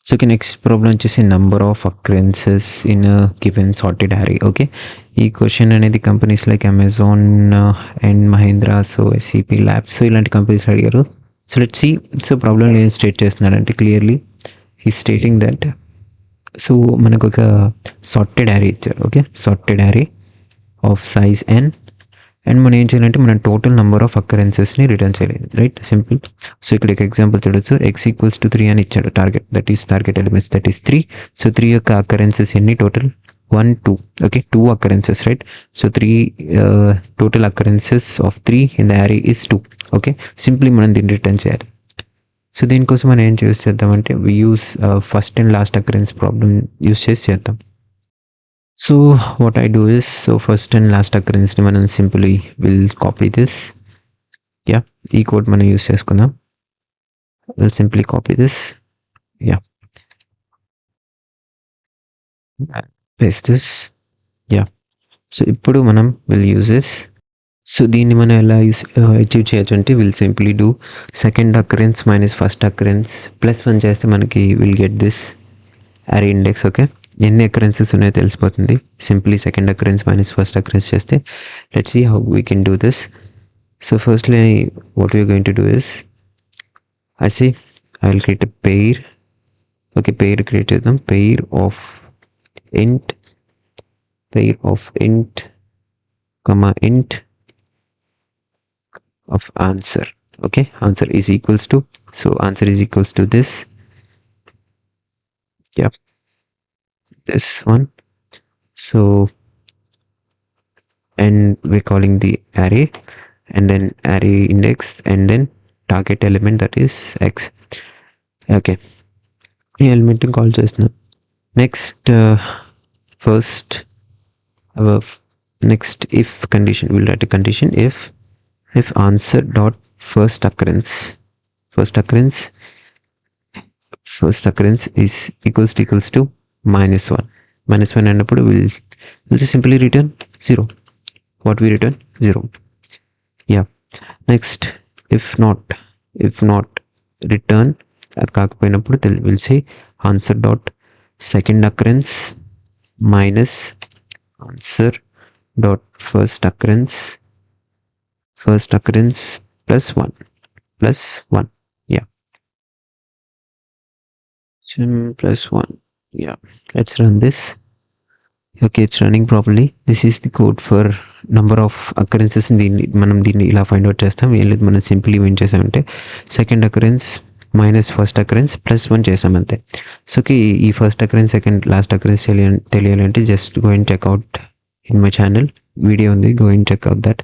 So next problem వచ్చేసి number of occurrences in given sorted array. Okay, ఈ question అనేది companies like Amazon and Mahindra, so SAP labs ఇలాంటి companies అడిగారు. So let's see. So problem ఏం state చేస్తున్నాడంటే clearly he stating that so మనకు ఒక sorted array ఇచ్చారు. Okay, sorted array of size N and మనం ఏం చేయాలంటే మనం టోటల్ నెంబర్ ఆఫ్ అకరెన్సెస్ని రిటర్న్ చేయలేదు, రైట్? సింపుల్. సో ఇక్కడ ఒక ఎగ్జాంపుల్ చూడొచ్చు. ఎక్స్ ఈక్వల్స్ టు 3 అని ఇచ్చాడు target, that is target elements, that is 3. So 3 యొక్క అకరెన్సెస్ ఎన్ని total? 1 2. Okay, 2 occurrences, right? So 3 total occurrences of 3 in the Yaari is 2. Okay, simply మనం దీన్ని రిటర్న్ చేయాలి. సో దీనికోసం మనం ఏం యూస్ చేద్దామంటే we use first and last occurrence problem use చేసి చేద్దాం. So what I do is, so first and last occurrence ని మనం simply will copy this. Yeah, ఈ కోడ్ మనం యూస్ చేసుకుందాం. Will simply copy this. Yeah, paste this. Yeah, so ఇప్పుడు మనం will use this. So దీన్ని మనం ఎలా అచీవ్ చేయొచ్చు అంటే will simply do second occurrence minus first occurrence plus 1 చేస్తే మనకి will get this array index. Okay, ఎన్ని అకరెన్సెస్ ఉన్నాయో తెలిసిపోతుంది. Simply second occurrence minus first occurrence చేస్తే let's see how we can do this. So firstly what we are going to do is, I will create a pair. Okay, pair create చేద్దాం. pair of int comma int of answer. Okay, answer is equals to, so answer is equals to this. Yep, this one. So and we're calling the array and then array index and then target element, that is x. Okay, ఈ element call చేస్తున్నాం. Next first next if condition, will write a condition if answer dot first occurrence is equals to -1 అన్నప్పుడు will simply return 0. what we return 0. Yeah, next if not return అది కాకపోయినప్పుడు will say answer dot second occurrence minus answer dot first occurrence plus 1. Yeah, plus 1. Yeah, let's run this. Okay, it's running properly. This is the code for number of occurrences. మనం దీన్ని ఇలా find out చేస్తాం. ఏం లేదు, మనం simple ఏం చేసామంటే second occurrence minus first occurrence plus 1 చేసాం అంతే. సో ఈ first occurrence second last occurrence తెలియాలంటే just go and check out in my channel, video ఉంది, గో అండ్ చెక్అవుట్ దట్.